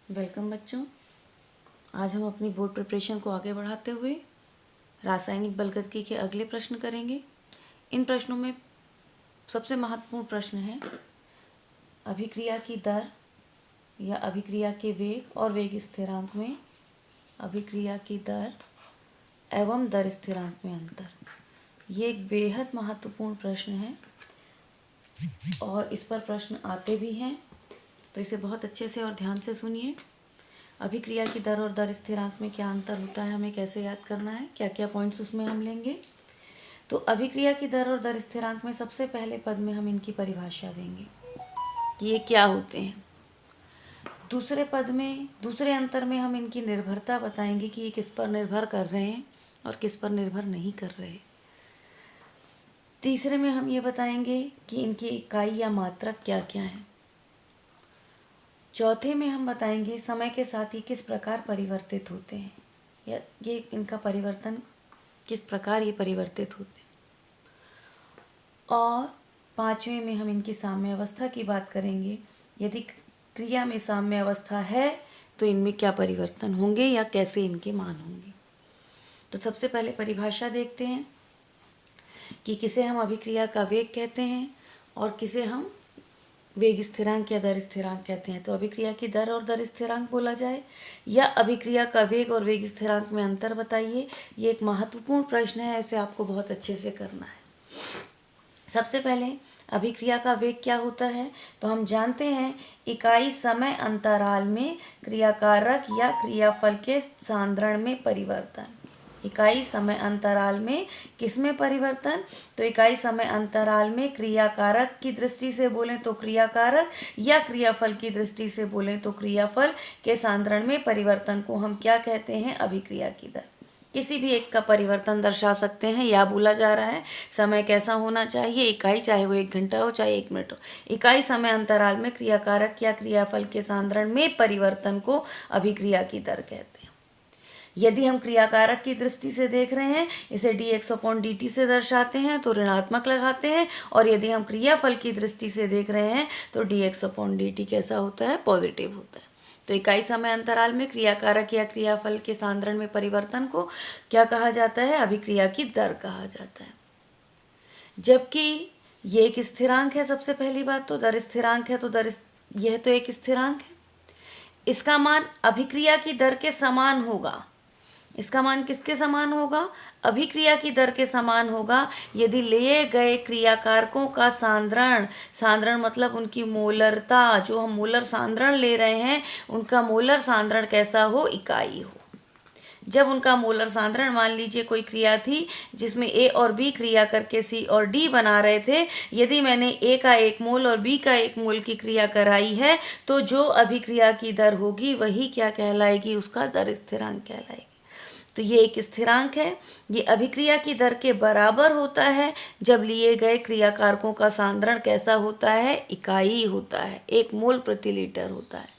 Welcome बच्चों। आज हम अपनी बोर्ड प्रिपरेशन को आगे बढ़ाते हुए रासायनिक बलगदगी के अगले प्रश्न करेंगे। इन प्रश्नों में सबसे महत्वपूर्ण प्रश्न है अभिक्रिया की दर या अभिक्रिया के वेग और वेग स्थिरांक में अभिक्रिया की दर एवं दर स्थिरांक में अंतर। ये एक बेहद महत्वपूर्ण प्रश्न है और इस पर प्रश्न आते भी हैं, तो इसे बहुत अच्छे से और ध्यान से सुनिए। अभिक्रिया की दर और दर स्थिरांक में क्या अंतर होता है, हमें कैसे याद करना है, क्या क्या पॉइंट्स उसमें हम लेंगे। तो अभिक्रिया की दर और दर स्थिरांक में सबसे पहले पद में हम इनकी परिभाषा देंगे कि ये क्या होते हैं। दूसरे पद में, दूसरे अंतर में हम इनकी निर्भरता बताएंगे कि ये किस पर निर्भर कर रहे हैं और किस पर निर्भर नहीं कर रहे। तीसरे में हम ये बताएंगे कि इनकी इकाई या मात्रक क्या क्या है। चौथे में हम बताएंगे समय के साथ ही किस प्रकार परिवर्तित होते हैं या ये इनका परिवर्तन किस प्रकार ये परिवर्तित होते हैं। और पांचवें में हम इनकी साम्य अवस्था की बात करेंगे। यदि क्रिया में साम्य अवस्था है तो इनमें क्या परिवर्तन होंगे या कैसे इनके मान होंगे। तो सबसे पहले परिभाषा देखते हैं कि किसे हम अभिक्रिया का वेग कहते हैं और किसे हम वेग स्थिरांक या दर स्थिरांक कहते हैं। तो अभिक्रिया की दर और दर स्थिरांक बोला जाए या अभिक्रिया का वेग और वेग स्थिरांक में अंतर बताइए। ये एक महत्वपूर्ण प्रश्न है, ऐसे आपको बहुत अच्छे से करना है। सबसे पहले अभिक्रिया का वेग क्या होता है, तो हम जानते हैं इकाई समय अंतराल में क्रियाकारक या क्रियाफल के सांद्रण में परिवर्तन। इकाई समय अंतराल में किसमें परिवर्तन, तो इकाई समय अंतराल में क्रियाकारक की दृष्टि से बोलें तो क्रियाकारक या क्रियाफल की दृष्टि से बोलें तो क्रियाफल के सांद्रण में परिवर्तन को हम क्या कहते हैं, अभिक्रिया की दर। किसी भी एक का परिवर्तन दर्शा सकते हैं या बोला जा रहा है समय कैसा होना चाहिए, इकाई, चाहे वो 1 घंटा हो चाहे 1 मिनट हो। इकाई समय अंतराल में क्रियाकारक या क्रियाफल के सांद्रण में परिवर्तन को अभिक्रिया की दर कहते हैं। यदि हम क्रियाकारक की दृष्टि से देख रहे हैं, इसे dx/dt से दर्शाते हैं तो ऋणात्मक लगाते हैं, और यदि हम क्रियाफल की दृष्टि से देख रहे हैं तो dx/dt कैसा होता है, पॉजिटिव होता है। तो इकाई समय अंतराल में क्रियाकारक या क्रियाफल के सांद्रण में परिवर्तन को क्या कहा जाता है, अभिक्रिया की दर कहा जाता है। जबकि ये एक स्थिरांक है, सबसे पहली बात तो दर स्थिरांक है, तो यह तो एक स्थिरांक है, इसका मान अभिक्रिया की दर के समान होगा। इसका मान किसके समान होगा, अभिक्रिया की दर के समान होगा यदि लिए गए क्रियाकारकों का सांद्रण मतलब उनकी मोलरता, जो हम मोलर सांद्रण ले रहे हैं उनका मोलर सांद्रण कैसा हो, इकाई हो। जब उनका मोलर सांद्रण, मान लीजिए कोई क्रिया थी जिसमें ए और बी क्रिया करके सी और डी बना रहे थे, यदि मैंने ए का 1 मोल और बी का 1 मोल की क्रिया कराई है तो जो अभिक्रिया की दर होगी वही क्या कहलाएगी, उसका दर स्थिरांक कहलाएगी। तो ये एक स्थिरांक है, ये अभिक्रिया की दर के बराबर होता है जब लिए गए क्रियाकारकों का सांद्रण कैसा होता है, इकाई होता है, 1 मोल प्रति लीटर होता है।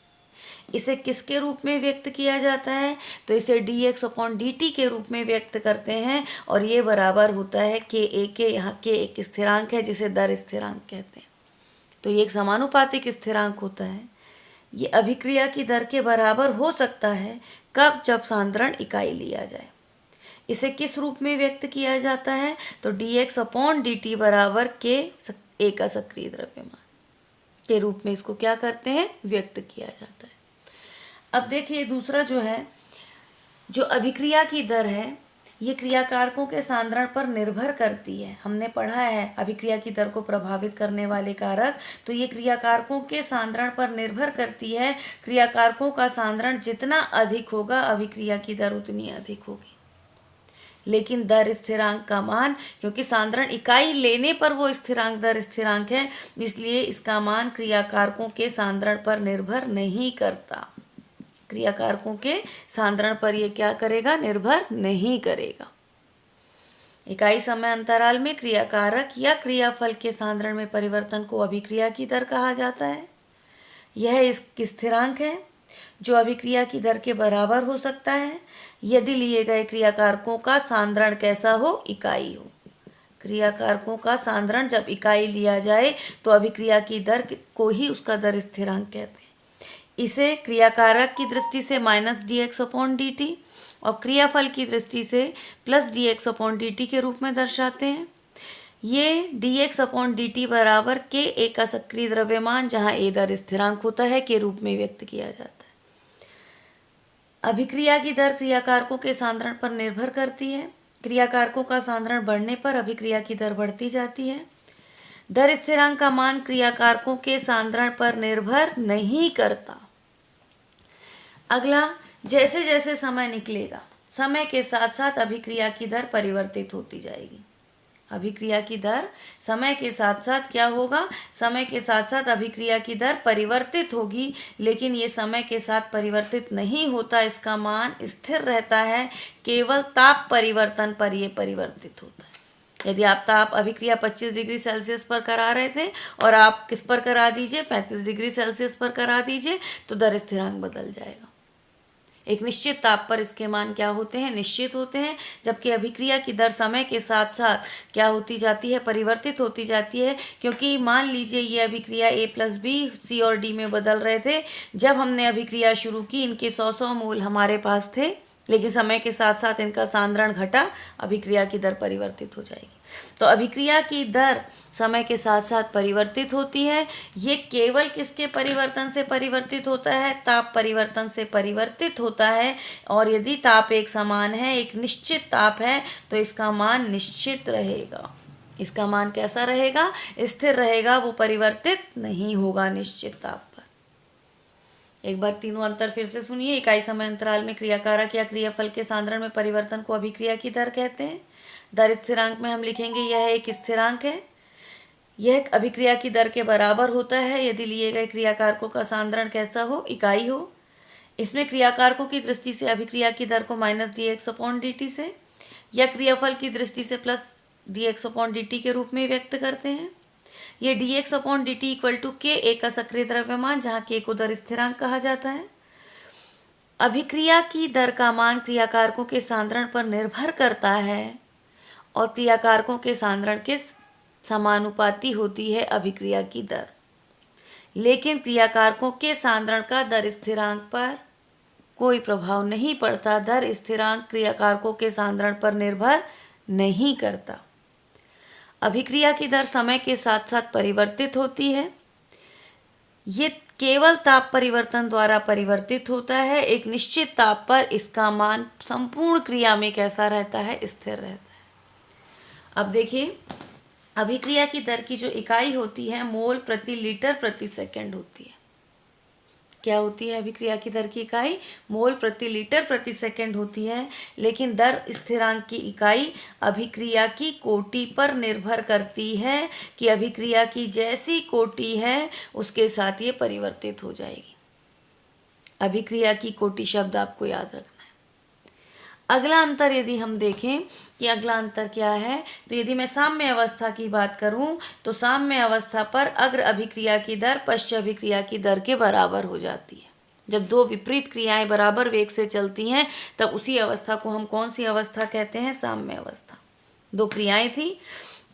इसे किसके रूप में व्यक्त किया जाता है, तो इसे dx/dt के रूप में व्यक्त करते हैं और ये बराबर होता है Ka के। यहाँ के एक स्थिरांक है जिसे दर स्थिरांक कहते हैं। तो ये एक समानुपातिक स्थिरांक होता है। ये अभिक्रिया की दर के बराबर हो सकता है कब, जब सांद्रण इकाई लिया जाए। इसे किस रूप में व्यक्त किया जाता है, तो dx/dt बराबर Ka का सक्रिय द्रव्यमान के रूप में इसको क्या करते हैं, व्यक्त किया जाता है। अब देखिए दूसरा जो है, जो अभिक्रिया की दर है ये क्रियाकारकों के सांद्रण पर निर्भर करती है। हमने पढ़ा है अभिक्रिया की दर को प्रभावित करने वाले कारक, तो ये क्रियाकारकों के सांद्रण पर निर्भर करती है। क्रियाकारकों का सांद्रण जितना अधिक होगा अभिक्रिया की दर उतनी अधिक होगी। लेकिन दर स्थिरांक का मान, क्योंकि सांद्रण इकाई लेने पर वो स्थिरांक दर स्थिरांक है, इसलिए इसका मान क्रियाकारकों के सांद्रण पर निर्भर नहीं करता। क्रियाकारकों के सांद्रण पर ये क्या करेगा, निर्भर नहीं करेगा। इकाई समय अंतराल में क्रियाकारक या क्रियाफल के सांद्रण में परिवर्तन को अभिक्रिया की दर कहा जाता है। यह इस स्थिरांक है जो अभिक्रिया की दर के बराबर हो सकता है यदि लिए गए क्रियाकारकों का सांद्रण कैसा हो, इकाई हो। क्रियाकारकों का सांद्रण जब इकाई लिया जाए तो अभिक्रिया की दर को ही उसका दर स्थिरांक कहते हैं। इसे क्रियाकारक की दृष्टि से माइनस dx/dt और क्रियाफल की दृष्टि से प्लस dx/dt के रूप में दर्शाते हैं। ये dx/dt बराबर k a का सक्रिय द्रव्यमान जहाँ a दर स्थिरांक होता है के रूप में व्यक्त किया जाता है। अभिक्रिया की दर क्रियाकारकों के सांद्रण पर निर्भर करती है। क्रियाकारकों का सांद्रण बढ़ने पर अभिक्रिया की दर बढ़ती जाती है। दर स्थिरांक का मान क्रियाकारकों के सांद्रण पर निर्भर नहीं करता। अगला, जैसे जैसे समय निकलेगा समय के साथ साथ अभिक्रिया की दर परिवर्तित होती जाएगी। अभिक्रिया की दर समय के साथ साथ क्या होगा? समय के साथ साथ अभिक्रिया की दर परिवर्तित होगी, लेकिन ये समय के साथ परिवर्तित नहीं होता, इसका मान स्थिर रहता है। केवल ताप परिवर्तन पर यह परिवर्तित होता है। यदि आप ताप अभिक्रिया 25 डिग्री सेल्सियस पर करा रहे थे और आप किस पर करा दीजिए, 35 डिग्री सेल्सियस पर करा दीजिए, तो दर स्थिरांक बदल जाएगा। एक निश्चित ताप पर इसके मान क्या होते हैं? निश्चित होते हैं। जबकि अभिक्रिया की दर समय के साथ साथ क्या होती जाती है? परिवर्तित होती जाती है। क्योंकि मान लीजिए ये अभिक्रिया A+B C और D में बदल रहे थे। जब हमने अभिक्रिया शुरू की इनके 100 मोल हमारे पास थे, लेकिन समय के साथ साथ इनका सांद्रण घटा, अभिक्रिया की दर परिवर्तित हो जाएगी। तो अभिक्रिया की दर समय के साथ साथ परिवर्तित होती है। ये केवल किसके परिवर्तन से परिवर्तित होता है? ताप परिवर्तन से परिवर्तित होता है। और यदि ताप एक समान है, एक निश्चित ताप है, तो इसका मान निश्चित रहेगा। इसका मान कैसा रहेगा? स्थिर रहेगा, वो परिवर्तित नहीं होगा निश्चित ताप। एक बार तीनों अंतर फिर से सुनिए। इकाई समय अंतराल में क्रियाकारक या क्रियाफल के सांद्रण में परिवर्तन को अभिक्रिया की दर कहते हैं। दर स्थिरांक में हम लिखेंगे यह एक स्थिरांक है। यह अभिक्रिया की दर के बराबर होता है यदि लिए गए क्रियाकारकों का सांद्रण कैसा हो? इकाई हो। इसमें क्रियाकारकों की दृष्टि से अभिक्रिया की दर को माइनस dx/dt से या क्रियाफल की दृष्टि से प्लस dx/dt के रूप में व्यक्त करते हैं। ये dx/dt equal to k a का सक्रिय द्रव्यमान जहाँ k को दर स्थिरांक कहा जाता है। अभिक्रिया की दर का मान क्रियाकारकों के सांद्रण पर निर्भर करता है और क्रियाकारकों के सांद्रण के समानुपाती होती है अभिक्रिया की दर। लेकिन क्रियाकारकों के सांद्रण का दर स्थिरांक पर कोई प्रभाव नहीं पड़ता। दर स्थिरांक क्रियाकारकों के सांद्रण पर निर्भर नहीं करता। अभिक्रिया की दर समय के साथ साथ परिवर्तित होती है। ये केवल ताप परिवर्तन द्वारा परिवर्तित होता है। एक निश्चित ताप पर इसका मान संपूर्ण क्रिया में कैसा रहता है? स्थिर रहता है। अब देखिए, अभिक्रिया की दर की जो इकाई होती है मोल प्रति लीटर प्रति सेकंड होती है। क्या होती है अभिक्रिया की दर की इकाई? मोल प्रति लीटर प्रति सेकंड होती है। लेकिन दर स्थिरांक की इकाई अभिक्रिया की कोटि पर निर्भर करती है कि अभिक्रिया की जैसी कोटि है उसके साथ ये परिवर्तित हो जाएगी। अभिक्रिया की कोटि शब्द आपको याद रखना है। अगला अंतर यदि हम देखें कि अगला अंतर क्या है, तो यदि मैं साम्य अवस्था की बात करूं तो साम्य अवस्था पर अग्र अभिक्रिया की दर पश्च अभिक्रिया की दर के बराबर हो जाती है। जब दो विपरीत क्रियाएं बराबर वेग से चलती हैं तब उसी अवस्था को हम कौन सी अवस्था कहते हैं? साम्य अवस्था। दो क्रियाएं थी,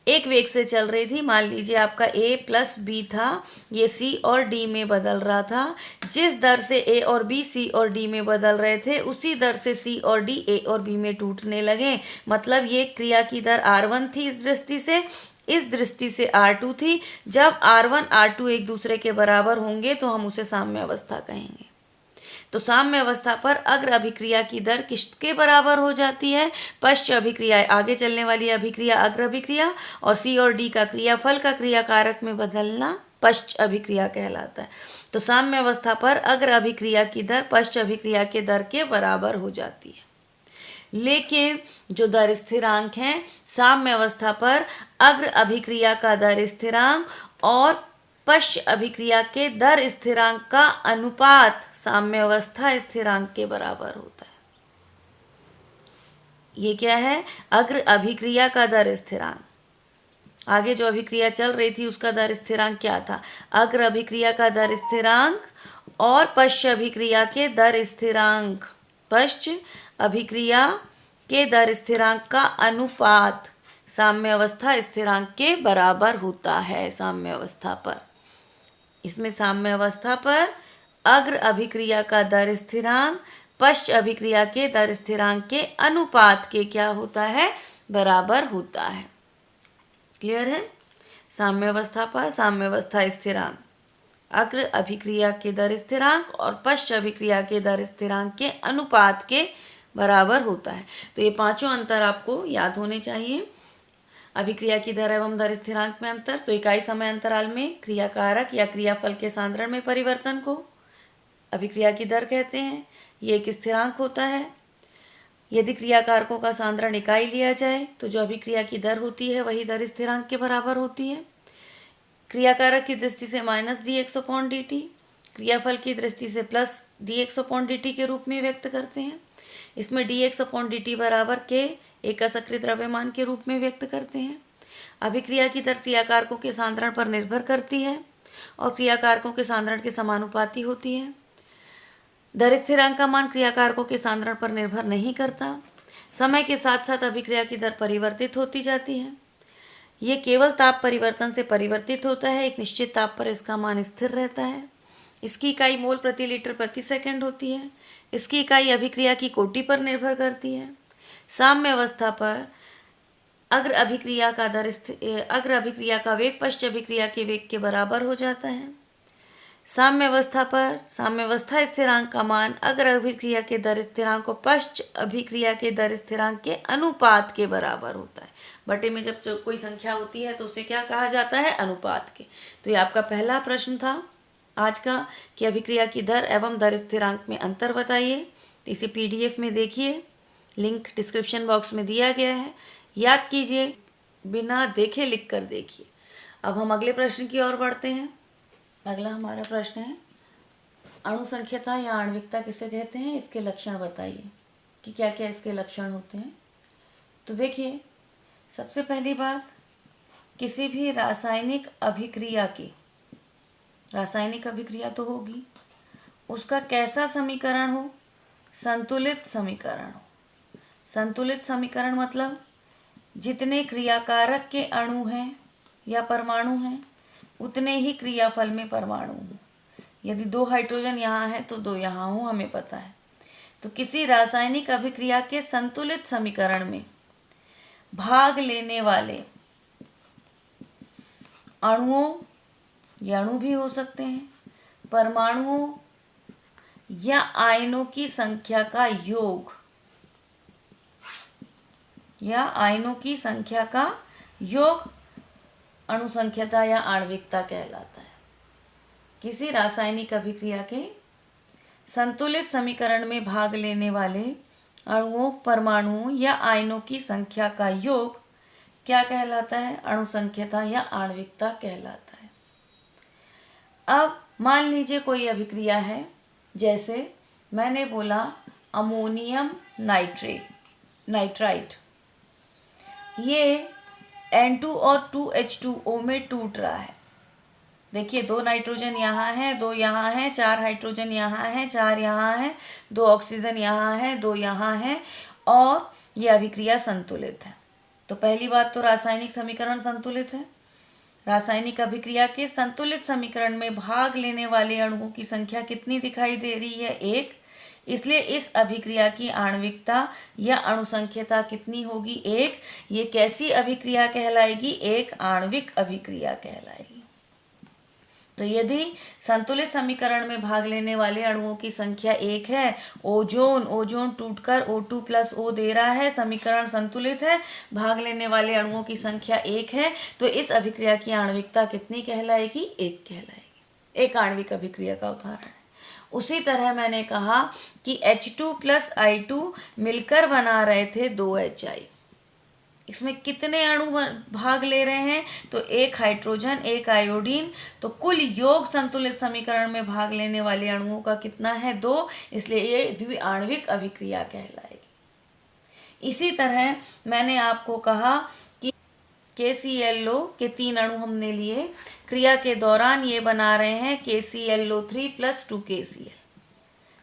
एक वेग से चल रही थी। मान लीजिए आपका A+B था, ये C और D में बदल रहा था। जिस दर से A और B C और D में बदल रहे थे उसी दर से C और D A और B में टूटने लगे। मतलब ये क्रिया की दर R1 थी इस दृष्टि से, इस दृष्टि से R2 थी। जब R1 R2 एक दूसरे के बराबर होंगे तो हम उसे साम्य अवस्था कहेंगे। तो साम्य अवस्था पर अग्र अभिक्रिया की दर किसके बराबर हो जाती है? पश्च अभिक्रिया, आगे चलने वाली अभिक्रिया अग्र अभिक्रिया, और C और D का क्रियाफल का क्रियाकारक में बदलना पश्च अभिक्रिया कहलाता है। तो साम्य अवस्था पर अग्र अभिक्रिया की दर पश्च अभिक्रिया के दर के बराबर हो जाती है। लेकिन जो दर स्थिरांक हैं, साम्य अवस्था पर अग्र अभिक्रिया का दर स्थिरांक और पश्च अभिक्रिया के दर स्थिरांक का अनुपात साम्य अवस्था स्थिरांक के बराबर होता है। ये क्या है? अग्र अभिक्रिया का दर स्थिरांक। आगे जो अभिक्रिया चल रही थी उसका दर स्थिरांक क्या था? अग्र अभिक्रिया का दर स्थिरांक और पश्च अभिक्रिया के दर स्थिरांक, पश्च अभिक्रिया के दर स्थिरांक का अनुपात साम्य अवस्था स्थिरांक के बराबर होता है। साम्य अवस्था पर, इसमें साम्य अवस्था पर अग्र अभिक्रिया का दर स्थिरांक पश्च अभिक्रिया के दर स्थिरांक के अनुपात के क्या होता है, बराबर होता है। क्लियर है? साम्यावस्था पर साम्यावस्था स्थिरांक अग्र अभिक्रिया के दर स्थिरांक और पश्च अभिक्रिया के दर स्थिरांक के अनुपात के बराबर होता है। तो ये पांचों अंतर आपको याद होने चाहिए। अभिक्रिया की दर एवं दर स्थिरांक में अंतर, तो इकाई समय अंतराल में क्रिया कारक या क्रियाफल के सांद्रण में परिवर्तन को अभिक्रिया की दर कहते हैं। ये एक स्थिरांक होता है। यदि क्रिया कारकों का सांद्रण इकाई लिया जाए तो जो अभिक्रिया की दर होती है वही दर स्थिरांक के बराबर होती है। क्रिया कारक की दृष्टि से माइनस dx अपॉन dt, क्रियाफल की दृष्टि से प्लस dx अपॉन dt के रूप में व्यक्त करते हैं। इसमें dx अपॉन dt बराबर के एक असकृत द्रव्यमान के रूप में व्यक्त करते हैं। अभिक्रिया की दर क्रिया कारकों के सांद्रण पर निर्भर करती है और क्रिया कारकों के सांद्रण के समानुपाती होती है। दर स्थिरांक का मान क्रिया कारकों के सांद्रण पर निर्भर नहीं करता। समय के साथ साथ अभिक्रिया की दर परिवर्तित होती जाती है। ये केवल ताप परिवर्तन से परिवर्तित होता है। एक निश्चित ताप पर इसका मान स्थिर रहता है। इसकी इकाई मोल प्रति लीटर प्रति सेकंड होती है। इसकी इकाई अभिक्रिया की कोटि पर निर्भर करती है। साम्य अवस्था पर अग्र अभिक्रिया का वेग पश्च अभिक्रिया के वेग के बराबर हो जाता है। साम्य अवस्था पर साम्यावस्था स्थिरांक का मान अग्र अभिक्रिया के दर स्थिरांक और पश्च अभिक्रिया के दर स्थिरांक के अनुपात के बराबर होता है। बटे में जब कोई संख्या होती है तो उसे क्या कहा जाता है, अनुपात के। तो ये आपका पहला प्रश्न था आज का कि अभिक्रिया की दर एवं दर स्थिरांक में अंतर बताइए। इसे PDF में देखिए, लिंक डिस्क्रिप्शन बॉक्स में दिया गया है। याद कीजिए, बिना देखे लिख कर देखिए। अब हम अगले प्रश्न की ओर बढ़ते हैं। अगला हमारा प्रश्न है, अणुसंख्यता या आणविकता किसे कहते हैं, इसके लक्षण बताइए कि क्या क्या इसके लक्षण होते हैं। तो देखिए, सबसे पहली बात, किसी भी रासायनिक अभिक्रिया तो होगी, उसका कैसा समीकरण हो, संतुलित समीकरण हो। संतुलित समीकरण मतलब जितने क्रियाकारक के अणु हैं या परमाणु हैं उतने ही क्रियाफल में परमाणु हों। यदि 2 हाइड्रोजन यहाँ है तो 2 यहाँ हो, हमें पता है। तो किसी रासायनिक अभिक्रिया के संतुलित समीकरण में भाग लेने वाले अणुओं, ये अणु भी हो सकते हैं, परमाणुओं या आयनों की संख्या का योग अणुसंख्यता या आणविकता कहलाता है। किसी रासायनिक अभिक्रिया के संतुलित समीकरण में भाग लेने वाले अणुओं, परमाणुओं या आयनों की संख्या का योग क्या कहलाता है, अणुसंख्यता या आणविकता कहलाता है। अब मान लीजिए कोई अभिक्रिया है, जैसे मैंने बोला अमोनियम नाइट्राइट, ये N2 और 2H2O में टूट रहा है। देखिए, 2 नाइट्रोजन यहाँ है, 2 यहाँ है, 4 हाइड्रोजन यहाँ है, 4 यहाँ है, 2 ऑक्सीजन यहाँ है, 2 यहाँ है, और ये अभिक्रिया संतुलित है। तो पहली बात तो रासायनिक समीकरण संतुलित है। रासायनिक अभिक्रिया के संतुलित समीकरण में भाग लेने वाले अणुओं की संख्या कितनी दिखाई दे रही है, 1। इसलिए इस अभिक्रिया की आणविकता या अणुसंख्यता कितनी होगी, 1। ये कैसी अभिक्रिया कहलाएगी, एक आणविक अभिक्रिया कहलाएगी। तो यदि संतुलित समीकरण में भाग लेने वाले अणुओं की संख्या 1 है, ओजोन टूटकर O2 प्लस O दे रहा है, समीकरण संतुलित है, भाग लेने वाले अणुओं की संख्या 1 है, तो इस अभिक्रिया की आणविकता कितनी कहलाएगी, 1 कहलाएगी। एक आणविक अभिक्रिया का उदाहरण है। उसी तरह मैंने कहा कि H2 प्लस I2 मिलकर बना रहे थे 2HI। इसमें कितने अणु भाग ले रहे हैं, तो 1 हाइड्रोजन, 1 आयोडीन। तो कुल योग संतुलित समीकरण में भाग लेने वाले अणुओं का कितना है, 2। इसलिए ये द्विआण्विक अभिक्रिया कहलाएगी। इसी तरह मैंने आपको कहा कि KClO के 3 अणु हमने लिए, क्रिया के दौरान ये बना रहे हैं KClO3 प्लस 2KCl।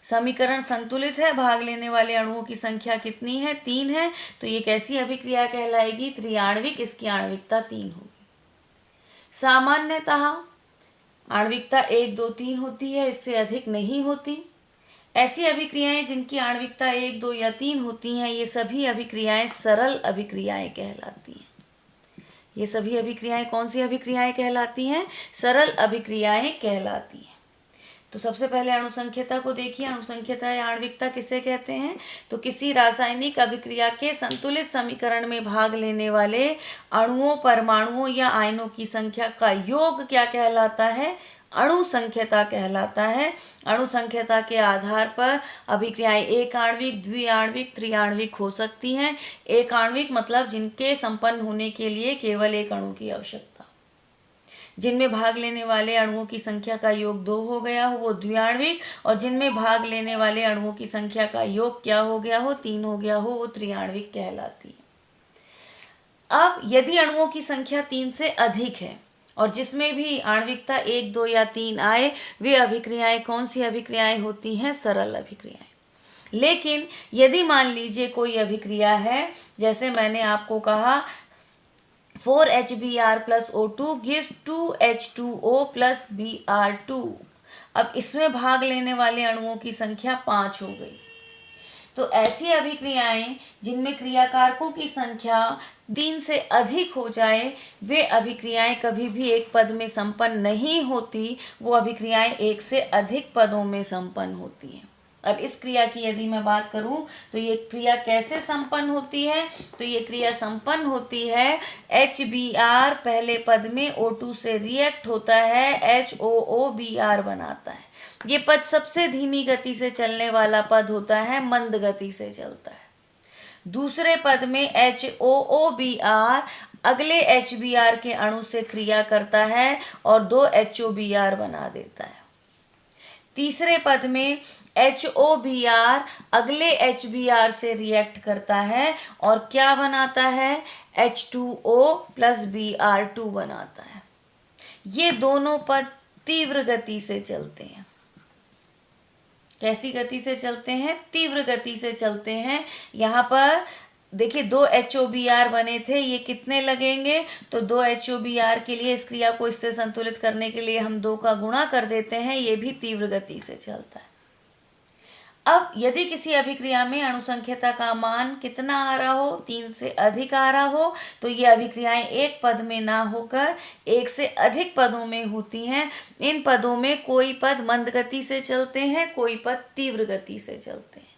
समीकरण संतुलित है, भाग लेने वाले अणुओं की संख्या कितनी है, 3 है। तो ये कैसी अभिक्रिया कहलाएगी, त्रिआण्विक। इसकी आणविकता 3 होगी। सामान्यतः आणविकता 1, 2, 3 होती है, इससे अधिक नहीं होती। ऐसी अभिक्रियाएं जिनकी आणविकता 1, 2 या 3 होती हैं, ये सभी अभिक्रियाएं सरल अभिक्रियाएं कहलाती हैं। ये सभी अभिक्रियाएं कौन सी अभिक्रियाएं कहलाती हैं? सरल अभिक्रियाएं कहलाती हैं। तो सबसे पहले अणुसंख्यता को देखिए। अणुसंख्यता या आणविकता किसे कहते हैं? तो किसी रासायनिक अभिक्रिया के संतुलित समीकरण में भाग लेने वाले अणुओं, परमाणुओं या आयनों की संख्या का योग क्या कहलाता है? अणुसंख्यता कहलाता है। अणुसंख्यता के आधार पर अभिक्रियाएं एक आणविक, द्विआण्विक, त्रिआण्विक हो सकती हैं। एक आणविक मतलब जिनके संपन्न होने के लिए केवल एक अणु की आवश्यकता, जिनमें भाग लेने वाले अणुओं की संख्या का योग 2 हो गया हो, वो द्विआण्विक। और जिनमें भाग लेने वाले अणुओं की संख्या का योग क्या हो गया हो? 3 हो गया हो, वो त्रिआण्विक कहलाती है। अब यदि अणुओं की संख्या 3 से अधिक है और जिसमें भी आणविकता 1, 2 या 3 आए, वे अभिक्रियाएं कौन सी अभिक्रियाएं होती हैं? सरल अभिक्रियाएं। लेकिन यदि मान लीजिए कोई अभिक्रिया है, जैसे मैंने आपको कहा 4HBr plus O2 gives 2H2O plus Br2। अब इसमें भाग लेने वाले अणुओं की संख्या 5 हो गई। तो ऐसी अभिक्रियाएं जिनमें क्रियाकारकों की संख्या 3 से अधिक हो जाए, वे अभिक्रियाएं कभी भी एक पद में संपन्न नहीं होती। वो अभिक्रियाएं एक से अधिक पदों में संपन्न होती हैं। अब इस क्रिया की यदि मैं बात करूं तो ये क्रिया कैसे संपन्न होती है? तो ये क्रिया संपन्न होती है HBr पहले पद में O2 से रिएक्ट होता है, HOOBr बनाता है। ये पद सबसे धीमी गति से चलने वाला पद होता है, मंद गति से चलता है। दूसरे पद में HOOBr अगले HBr के अणु से क्रिया करता है और 2 HOBr बना देता है। तीसरे पद में HOBr अगले HBr से रिएक्ट करता है और क्या बनाता है? H2O plus Br2 बनाता है। ये दोनों पद तीव्र गति से चलते हैं। कैसी गति से चलते हैं? तीव्र गति से चलते हैं। यहाँ पर देखिए 2 HOBr बने थे, ये कितने लगेंगे? तो 2 HOBr के लिए इस क्रिया को इससे संतुलित करने के लिए हम 2 का गुणा कर देते हैं। ये भी तीव्र गति से चलता है। अब यदि किसी अभिक्रिया में अणुसंख्यता का मान कितना आ रहा हो? 3 से अधिक आ रहा हो, तो ये अभिक्रियाएं एक पद में ना होकर एक से अधिक पदों में होती हैं। इन पदों में कोई पद मंद गति से चलते हैं, कोई पद तीव्र गति से चलते हैं।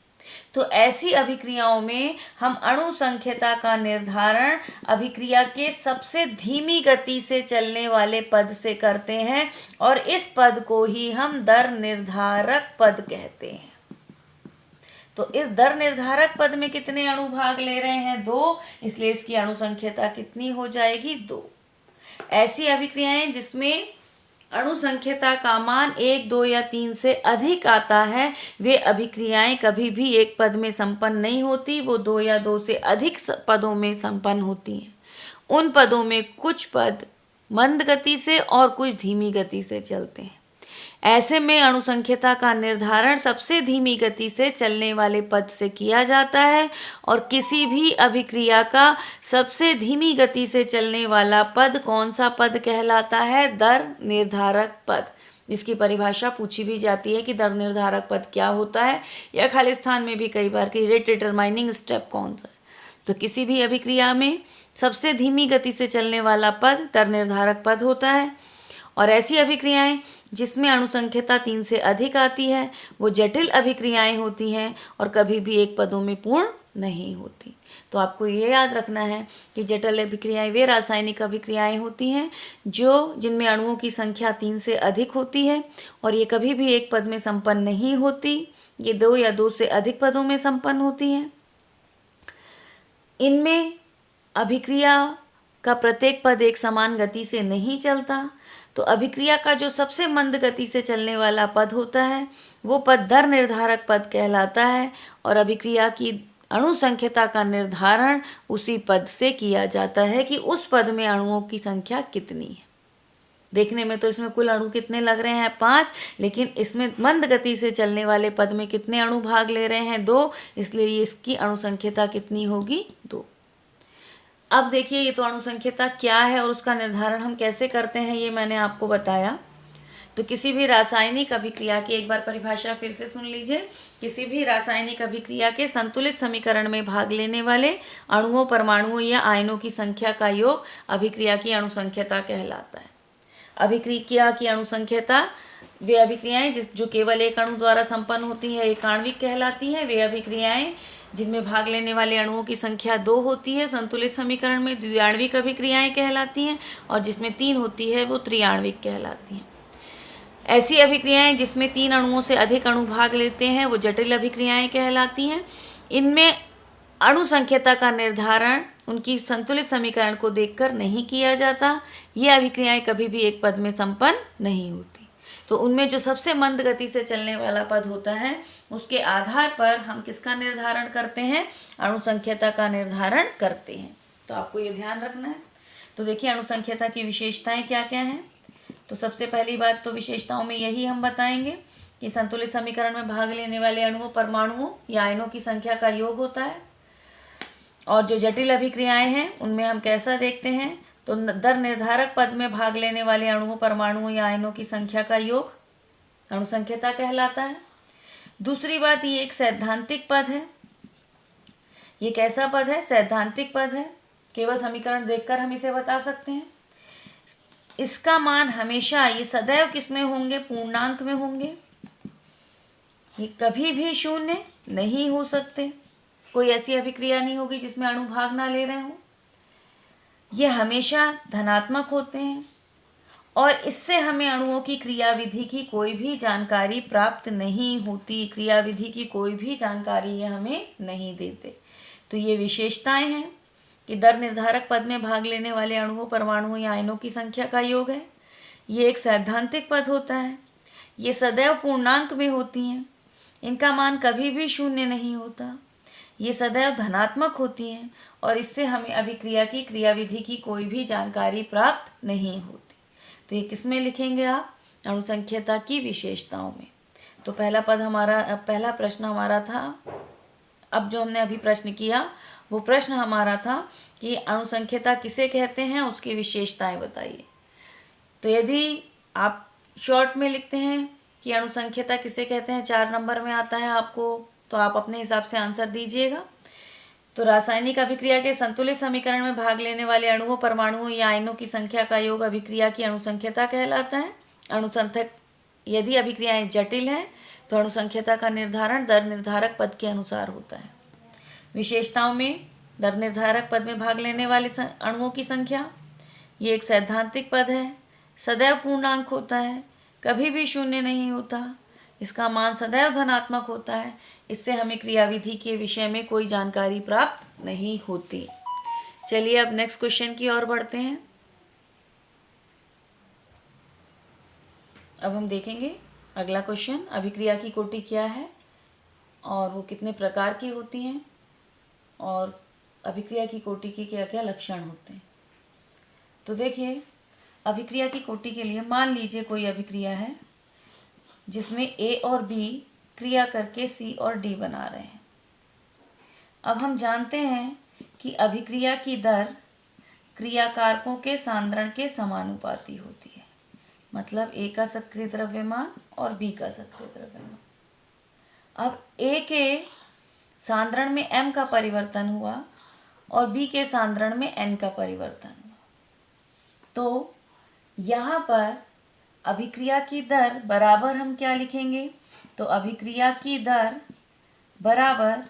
तो ऐसी अभिक्रियाओं में हम अणुसंख्यता का निर्धारण अभिक्रिया के सबसे धीमी गति से चलने वाले पद से करते हैं और इस पद को ही हम दर निर्धारक पद कहते हैं। तो इस दर निर्धारक पद में कितने अणु भाग ले रहे हैं? 2, इसलिए इसकी अणुसंख्यता कितनी हो जाएगी? 2। ऐसी अभिक्रियाएं जिसमें अणुसंख्यता का मान 1, 2 या 3 से अधिक आता है, वे अभिक्रियाएं कभी भी एक पद में संपन्न नहीं होती। वो 2 या 2 से अधिक पदों में संपन्न होती हैं। उन पदों में कुछ पद मंद गति से और कुछ धीमी गति से चलते हैं। ऐसे में अणुसंख्यता का निर्धारण सबसे धीमी गति से चलने वाले पद से किया जाता है और किसी भी अभिक्रिया का सबसे धीमी गति से चलने वाला पद कौन सा पद कहलाता है? दर निर्धारक पद। इसकी परिभाषा पूछी भी जाती है कि दर निर्धारक पद क्या होता है, या खाली स्थान में भी कई बार कि रेट डिटरमाइनिंग स्टेप कौन सा है। तो किसी भी अभिक्रिया में सबसे धीमी गति से चलने वाला पद दर निर्धारक पद होता है। और ऐसी अभिक्रियाएं जिसमें अणुसंख्यता 3 से अधिक आती है, वो जटिल अभिक्रियाएं होती हैं और कभी भी एक पदों में पूर्ण नहीं होती। तो आपको ये याद रखना है कि जटिल अभिक्रियाएं वे रासायनिक अभिक्रियाएं होती हैं जिनमें अणुओं की संख्या 3 से अधिक होती है और ये कभी भी एक पद में संपन्न नहीं होती। ये 2 या 2 से अधिक पदों में संपन्न होती हैं। इनमें अभिक्रिया का प्रत्येक पद एक समान गति से नहीं चलता। तो अभिक्रिया का जो सबसे मंद गति से चलने वाला पद होता है, वो पद दर निर्धारक पद कहलाता है और अभिक्रिया की अणुसंख्यता का निर्धारण उसी पद से किया जाता है कि उस पद में अणुओं की संख्या कितनी है। देखने में तो इसमें कुल अणु कितने लग रहे हैं? 5, लेकिन इसमें मंद गति से चलने वाले पद में कितने अणु भाग ले रहे हैं? 2, इसलिए इसकी अणुसंख्यता कितनी होगी? 2। अब देखिए, ये तो अणुसंख्यता क्या है और उसका निर्धारण हम कैसे करते हैं, ये मैंने आपको बताया। तो किसी भी रासायनिक अभिक्रिया की एक बार परिभाषा फिर से सुन लीजिए। किसी भी रासायनिक अभिक्रिया के संतुलित समीकरण में भाग लेने वाले अणुओं, परमाणुओं या आयनों की संख्या का योग अभिक्रिया की अणुसंख्यता कहलाता है। अभिक्रिया की अणुसंख्यता वे अभिक्रियाएं जो केवल एक अणु द्वारा संपन्न होती है एक आणविक कहलाती हैं। वे अभिक्रियाएं जिनमें भाग लेने वाले अणुओं की संख्या 2 होती है संतुलित समीकरण में द्विआण्विक अभिक्रियाएं कहलाती हैं, और जिसमें 3 होती है वो त्रिआण्विक कहलाती हैं। ऐसी अभिक्रियाएं जिसमें 3 अणुओं से अधिक अणु भाग लेते हैं वो जटिल अभिक्रियाएं कहलाती हैं। इनमें अणु संख्यता का निर्धारण उनकी संतुलित समीकरण को देखकर नहीं किया जाता। ये अभिक्रियाएं कभी भी एक पद में संपन्न नहीं होती। तो उनमें जो सबसे मंद गति से चलने वाला पद होता है उसके आधार पर हम किसका निर्धारण करते हैं, अणु संख्यता का निर्धारण करते हैं। तो आपको ये ध्यान रखना है। तो देखिए अणु संख्यता की विशेषताएं क्या क्या हैं। तो सबसे पहली बात तो विशेषताओं में यही हम बताएंगे कि संतुलित समीकरण में भाग लेने वाले अणुओं, परमाणुओं या आयनों की संख्या का योग होता है। और जो जटिल अभिक्रियाएं हैं उनमें हम कैसा देखते हैं, तो दर निर्धारक पद में भाग लेने वाले अणुओं, परमाणुओं या आयनों की संख्या का योग अणुसंख्यता कहलाता है। दूसरी बात, ये एक सैद्धांतिक पद है। ये कैसा पद है, सैद्धांतिक पद है। केवल समीकरण देखकर हम इसे बता सकते हैं। इसका मान हमेशा, ये सदैव किसमें होंगे, पूर्णांक में होंगे। ये कभी भी शून्य नहीं हो सकते। कोई ऐसी अभिक्रिया नहीं होगी जिसमें अणु भाग ना ले रहे हों। ये हमेशा धनात्मक होते हैं और इससे हमें अणुओं की क्रियाविधि की कोई भी जानकारी प्राप्त नहीं होती। क्रियाविधि की कोई भी जानकारी ये हमें नहीं देते। तो ये विशेषताएं हैं कि दर निर्धारक पद में भाग लेने वाले अणुओं, परमाणुओं या आयनों की संख्या का योग है। ये एक सैद्धांतिक पद होता है। ये सदैव पूर्णांक में होती हैं। इनका मान कभी भी शून्य नहीं होता। ये सदैव धनात्मक होती हैं और इससे हमें अभिक्रिया की क्रियाविधि की कोई भी जानकारी प्राप्त नहीं होती। तो ये किस में लिखेंगे आप, अणुसंख्यता की विशेषताओं में। तो पहला प्रश्न हमारा था, अब जो हमने अभी प्रश्न किया वो प्रश्न हमारा था कि अणुसंख्यता किसे कहते हैं, उसकी विशेषताएं बताइए। तो यदि आप शॉर्ट में लिखते हैं कि अणुसंख्यता किसे कहते हैं, 4 नंबर में आता है आपको, तो आप अपने हिसाब से आंसर दीजिएगा। तो रासायनिक अभिक्रिया के संतुलित समीकरण में भाग लेने वाले अणुओं, परमाणुओं या आयनों की संख्या का योग अभिक्रिया की अणुसंख्यता कहलाता है। यदि अभिक्रियाएं जटिल हैं तो अणुसंख्यता का निर्धारण दर निर्धारक पद के अनुसार होता है। विशेषताओं में दर निर्धारक पद में भाग लेने वाले अणुओं की संख्या, ये एक सैद्धांतिक पद है, सदैव पूर्णांक होता है, कभी भी शून्य नहीं होता, इसका मान सदैव धनात्मक होता है। इससे हमें क्रियाविधि के विषय में कोई जानकारी प्राप्त नहीं होती। चलिए अब नेक्स्ट क्वेश्चन की ओर बढ़ते हैं। अब हम देखेंगे अगला क्वेश्चन, अभिक्रिया की कोटि क्या है और वो कितने प्रकार की होती हैं और अभिक्रिया की कोटि के क्या क्या लक्षण होते हैं। तो देखिए, अभिक्रिया की कोटि के लिए मान लीजिए कोई अभिक्रिया है जिसमें A और B क्रिया करके C और D बना रहे हैं। अब हम जानते हैं कि अभिक्रिया की दर क्रियाकारकों के सांद्रण के समानुपाती होती है। मतलब A का सक्रिय द्रव्यमान और B का सक्रिय द्रव्यमान। अब A के सांद्रण में M का परिवर्तन हुआ और B के सांद्रण में N का परिवर्तन हुआ। तो यहाँ पर अभिक्रिया की दर बराबर हम क्या लिखेंगे, तो अभिक्रिया की दर बराबर,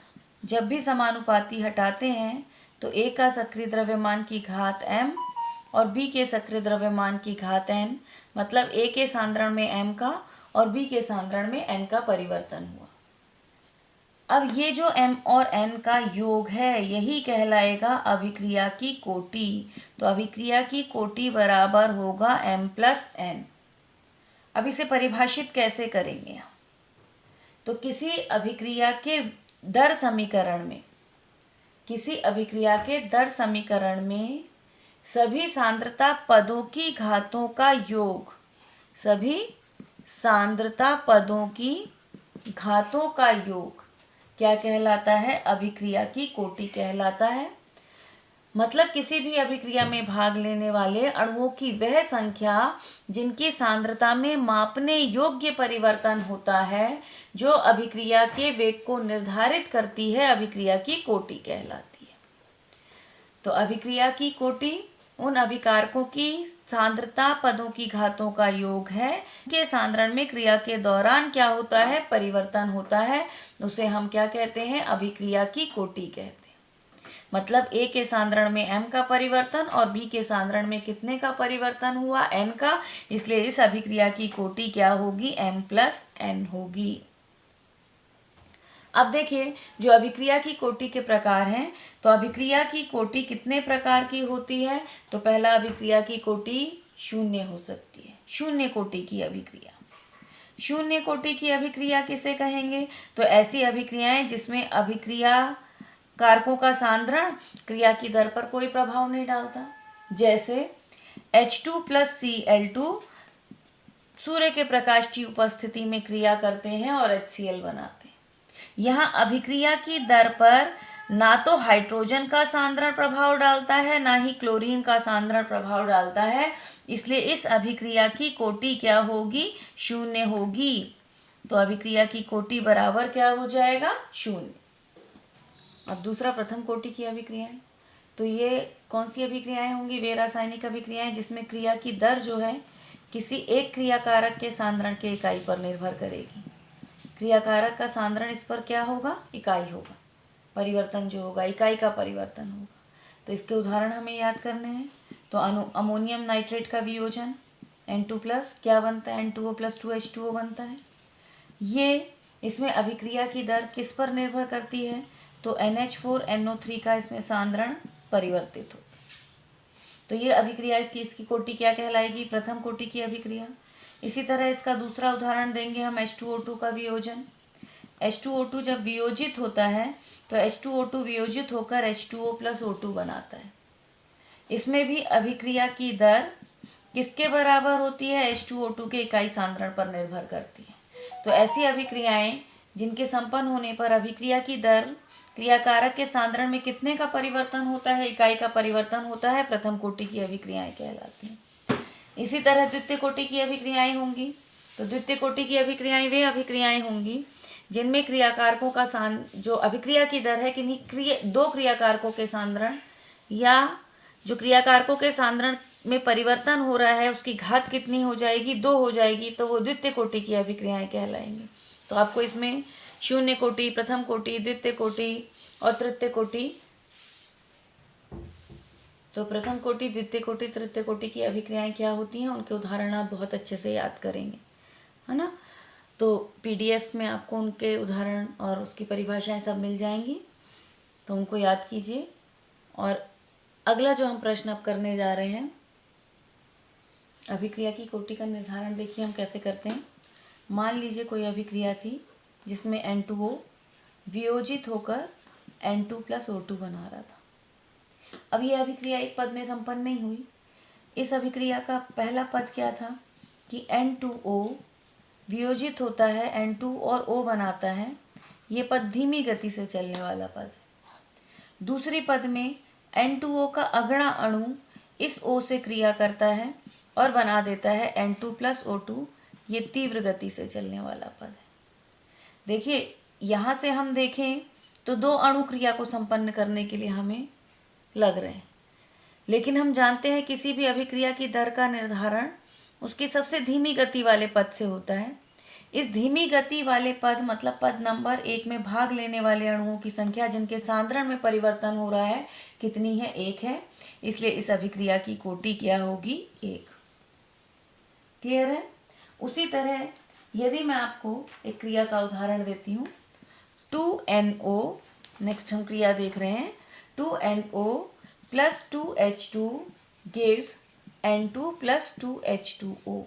जब भी समानुपाती हटाते हैं तो A का सक्रिय द्रव्यमान की घात M और B के सक्रिय द्रव्यमान की घात N, मतलब A के सांद्रण में M का और B के सांद्रण में N का परिवर्तन हुआ। अब ये जो M और N का योग है यही कहलाएगा अभिक्रिया की कोटि। तो अभिक्रिया की कोटि बराबर होगा M प्लस N। अब इसे परिभाषित कैसे करेंगे हम, तो किसी अभिक्रिया के दर समीकरण में सभी सांद्रता पदों की घातों का योग, सभी सांद्रता पदों की घातों का योग क्या कहलाता है, अभिक्रिया की कोटि कहलाता है। मतलब किसी भी अभिक्रिया में भाग लेने वाले अणुओं की वह संख्या जिनकी सांद्रता में मापने योग्य परिवर्तन होता है, जो अभिक्रिया के वेग को निर्धारित करती है, अभिक्रिया की कोटि कहलाती है। तो अभिक्रिया की कोटि उन अभिकारकों की सांद्रता पदों की घातों का योग है कि सांद्रण में क्रिया के दौरान क्या होता है, परिवर्तन होता है, उसे हम क्या कहते हैं, अभिक्रिया की कोटि कहते हैं। मतलब A के सांद्रण में M का परिवर्तन और B के सांद्रण में कितने का परिवर्तन हुआ, N का, इसलिए इस अभिक्रिया की कोटि क्या होगी, M+N होगी। अब देखिए जो अभिक्रिया की कोटि के प्रकार हैं, तो अभिक्रिया की कोटि कितने प्रकार की होती है, तो पहला अभिक्रिया की कोटि शून्य हो सकती है, शून्य कोटि की अभिक्रिया। शून्य कोटि की अभिक्रिया किसे कहेंगे, तो ऐसी अभिक्रियाएं जिसमें अभिक्रिया कारकों का सांद्रण क्रिया की दर पर कोई प्रभाव नहीं डालता, जैसे H2 + Cl2 सूर्य के प्रकाश की उपस्थिति में क्रिया करते हैं और HCl बनाते हैं। यहाँ अभिक्रिया की दर पर ना तो हाइड्रोजन का सांद्रण प्रभाव डालता है, ना ही क्लोरीन का सांद्रण प्रभाव डालता है, इसलिए इस अभिक्रिया की कोटि क्या होगी, शून्य होगी। तो अभिक्रिया की कोटि बराबर क्या हो जाएगा, शून्य। अब दूसरा प्रथम कोटि की अभिक्रियाएं, तो ये कौन सी अभिक्रियाएं होंगी, वे रासायनिक अभिक्रियाएं जिसमें क्रिया की दर जो है किसी एक क्रियाकारक के सांद्रण के इकाई पर निर्भर करेगी। क्रियाकारक का सांद्रण इस पर क्या होगा, इकाई होगा, परिवर्तन जो होगा इकाई का परिवर्तन होगा। तो इसके उदाहरण हमें याद करने हैं। तो अमोनियम नाइट्रेट का वियोजन N2+ क्या बनता है, N2O + 2H2O बनता है। ये इसमें अभिक्रिया की दर किस पर निर्भर करती है, तो NH4NO3 का इसमें सांद्रण परिवर्तित हो। तो ये अभिक्रिया की इसकी कोटि क्या कहलाएगी, प्रथम कोटि की अभिक्रिया। इसी तरह इसका दूसरा उदाहरण देंगे हम H2O2 का वियोजन। H2O2 जब वियोजित होता है तो H2O2 वियोजित होकर H2O + O2 बनाता है। इसमें भी अभिक्रिया की दर किसके बराबर होती है, H2O2 के इकाई सांद्रण पर निर्भर करती है। तो ऐसी अभिक्रियाएं जिनके संपन्न होने पर अभिक्रिया की दर क्रियाकारक के सांद्रण में कितने का परिवर्तन होता है, इकाई का परिवर्तन होता है, प्रथम कोटि की अभिक्रियाएं कहलाती हैं। इसी तरह द्वितीय कोटि की अभिक्रियाएं होंगी। तो द्वितीय कोटि की अभिक्रियाएं वे अभिक्रियाएं होंगी जिनमें क्रियाकारकों का जो अभिक्रिया की दर है किन्हीं दो क्रियाकारकों के सांद्रण या जो क्रियाकारकों के सांद्रण में परिवर्तन हो रहा है उसकी घात कितनी हो जाएगी, 2 हो जाएगी, तो वो द्वितीय कोटि की अभिक्रियाएं कहलाएंगी। तो आपको इसमें शून्य कोटि, प्रथम कोटि, द्वितीय कोटि और तृतीय कोटि, तो प्रथम कोटि, द्वितीय कोटि, तृतीय कोटि की अभिक्रियाएं क्या होती हैं, उनके उदाहरण आप बहुत अच्छे से याद करेंगे, है ना। तो PDF में आपको उनके उदाहरण और उसकी परिभाषाएं सब मिल जाएंगी, तो उनको याद कीजिए। और अगला जो हम प्रश्न अब करने जा रहे हैं, अभिक्रिया की कोटि का निर्धारण देखिए हम कैसे करते हैं। मान लीजिए कोई अभिक्रिया थी जिसमें N2O वियोजित होकर N2 + O2 बना रहा था। अब यह अभिक्रिया एक पद में संपन्न नहीं हुई। इस अभिक्रिया का पहला पद क्या था कि N2O वियोजित होता है, N2 और O बनाता है। ये पद धीमी गति से चलने वाला पद है। दूसरी पद में N2O का अगला अणु इस O से क्रिया करता है और बना देता है N2 + O2। ये तीव्र गति से चलने वाला पद है। देखिए यहाँ से हम देखें तो 2 अणु क्रिया को संपन्न करने के लिए हमें लग रहे हैं, लेकिन हम जानते हैं किसी भी अभिक्रिया की दर का निर्धारण उसकी सबसे धीमी गति वाले पद से होता है। इस धीमी गति वाले पद मतलब पद नंबर 1 में भाग लेने वाले अणुओं की संख्या जिनके सांद्रण में परिवर्तन हो रहा है कितनी है, 1 है। इसलिए इस अभिक्रिया की कोटि क्या होगी, 1। क्लियर है। उसी तरह यदि मैं आपको एक क्रिया का उदाहरण देती हूँ, 2NO, नेक्स्ट हम क्रिया देख रहे हैं, 2NO + 2H2 gives N2 + 2H2O।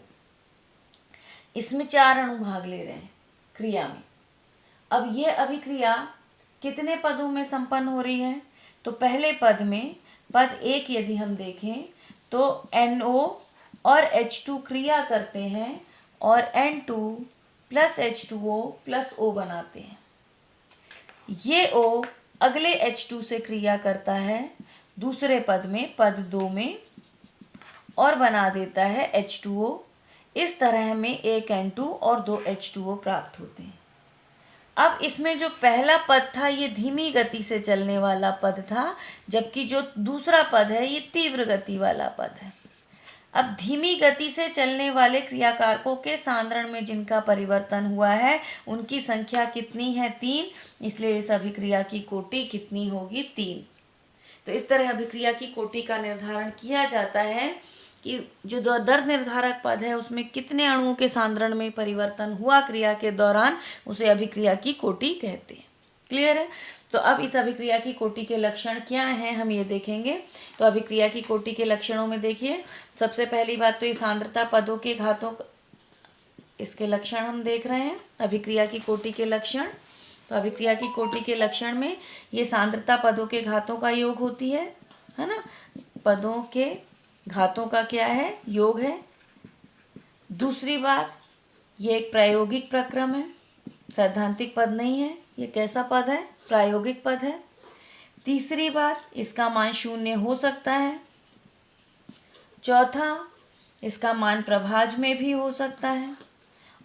इसमें 4 अणु भाग ले रहे हैं क्रिया में। अब ये अभिक्रिया कितने पदों में संपन्न हो रही है, तो पहले पद में, पद 1 यदि हम देखें तो NO और H2 क्रिया करते हैं और N2 + H2O + O बनाते हैं। ये O अगले H2 से क्रिया करता है दूसरे पद में, पद 2 में और बना देता है H2O। इस तरह में एक N2 और 2 H2O प्राप्त होते हैं। अब इसमें जो पहला पद था ये धीमी गति से चलने वाला पद था, जबकि जो दूसरा पद है ये तीव्र गति वाला पद है। अब धीमी गति से चलने वाले क्रियाकारकों के सांद्रण में जिनका परिवर्तन हुआ है उनकी संख्या कितनी है? 3। इसलिए इस अभिक्रिया की कोटि कितनी होगी? 3। तो इस तरह अभिक्रिया की कोटि का निर्धारण किया जाता है कि जो दर निर्धारक पद है उसमें कितने अणुओं के सांद्रण में परिवर्तन हुआ क्रिया के दौरान, उसे अभिक्रिया की कोटि कहते हैं। क्लियर है? तो अब इस अभिक्रिया की कोटि के लक्षण क्या हैं हम ये देखेंगे। तो अभिक्रिया की कोटि के लक्षणों में देखिए, सबसे पहली बात तो ये सांद्रता पदों के घातों, इसके लक्षण हम देख रहे हैं। अभिक्रिया की कोटि के लक्षण, तो अभिक्रिया की कोटि के लक्षण में ये सांद्रता पदों के घातों का योग होती है ना। पदों के घातों का क्या है? योग है। दूसरी बात, ये एक प्रायोगिक प्रक्रम है, सैद्धांतिक पद नहीं है। ये कैसा पद है? प्रायोगिक पद है। तीसरी बात, इसका मान 0 हो सकता है। चौथा, इसका मान प्रभाज में भी हो सकता है।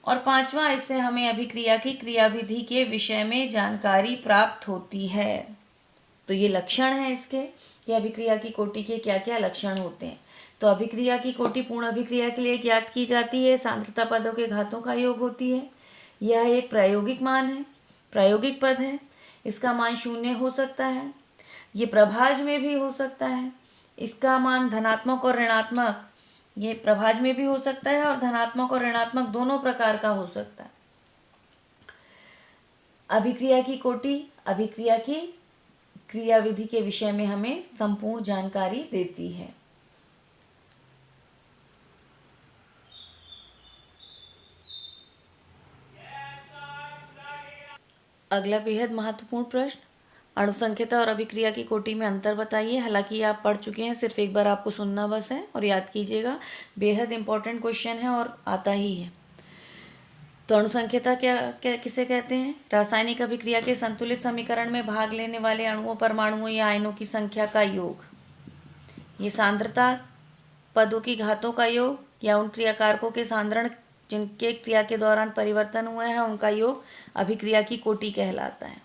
और पांचवा, इससे हमें अभिक्रिया की क्रियाविधि के विषय में जानकारी प्राप्त होती है। तो ये लक्षण है इसके कि अभिक्रिया की कोटि के क्या क्या लक्षण होते हैं। तो अभिक्रिया की कोटि पूर्ण अभिक्रिया के लिए ज्ञात की जाती है, सांद्रता पदों के घातों का योग होती है। यह एक प्रायोगिक मान है, प्रायोगिक पद है। इसका मान 0 हो सकता है। ये प्रभाज में भी हो सकता है। इसका मान धनात्मक और ऋणात्मक, ये प्रभाज में भी हो सकता है और धनात्मक और ऋणात्मक दोनों प्रकार का हो सकता है। अभिक्रिया की कोटि अभिक्रिया की क्रियाविधि के विषय में हमें संपूर्ण जानकारी देती है। अगला बेहद महत्वपूर्ण प्रश्न, अणुसंख्यता और अभिक्रिया की कोटि में अंतर बताइए। हालांकि आप पढ़ चुके हैं, सिर्फ एक बार आपको सुनना बस है और याद कीजिएगा। बेहद इंपॉर्टेंट क्वेश्चन है और आता ही है। तो अणुसंख्यता क्या किसे कहते हैं? रासायनिक अभिक्रिया के संतुलित समीकरण में भाग लेने वाले अणुओं, परमाणुओं या आयनों की संख्या का योग। ये सांद्रता पदों की घातों का योग या उन क्रियाकारकों के सांद्रण जिनके क्रिया के दौरान परिवर्तन हुए हैं उनका योग अभिक्रिया की कोटि कहलाता है।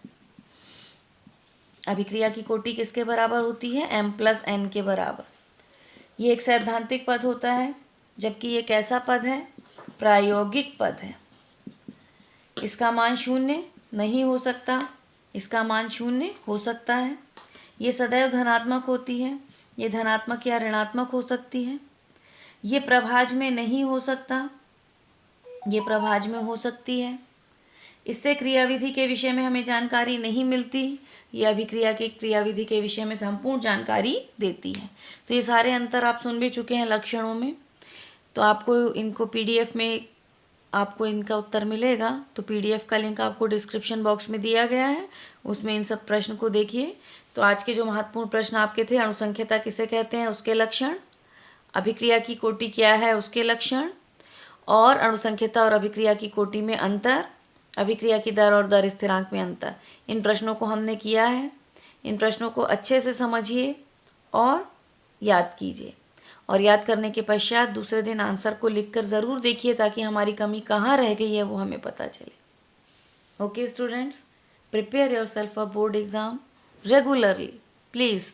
अभिक्रिया की कोटि किसके बराबर होती है? m+n के बराबर। ये एक सैद्धांतिक पद होता है, जबकि ये कैसा पद है? प्रायोगिक पद है। इसका मान 0 नहीं हो सकता, इसका मान 0 हो सकता है। ये सदैव धनात्मक होती है, ये धनात्मक या ऋणात्मक हो सकती है। ये प्रभाज में नहीं हो सकता, ये प्रभाज में हो सकती है। इससे क्रियाविधि के विषय में हमें जानकारी नहीं मिलती, ये अभिक्रिया के क्रियाविधि के विषय में संपूर्ण जानकारी देती है। तो ये सारे अंतर आप सुन भी चुके हैं लक्षणों में। तो आपको इनको PDF में आपको इनका उत्तर मिलेगा, तो PDF का लिंक आपको डिस्क्रिप्शन बॉक्स में दिया गया है, उसमें इन सब प्रश्न को देखिए। तो आज के जो महत्वपूर्ण प्रश्न आपके थे, अणुसंख्यता किसे कहते हैं उसके लक्षण, अभिक्रिया की कोटि क्या है उसके लक्षण, और अणुसंख्यता और अभिक्रिया की कोटि में अंतर, अभिक्रिया की दर और दर स्थिरांक में अंतर। इन प्रश्नों को हमने किया है। इन प्रश्नों को अच्छे से समझिए और याद कीजिए, और याद करने के पश्चात दूसरे दिन आंसर को लिखकर ज़रूर देखिए, ताकि हमारी कमी कहाँ रह गई है वो हमें पता चले। Okay students, prepare yourself for board exam regularly please.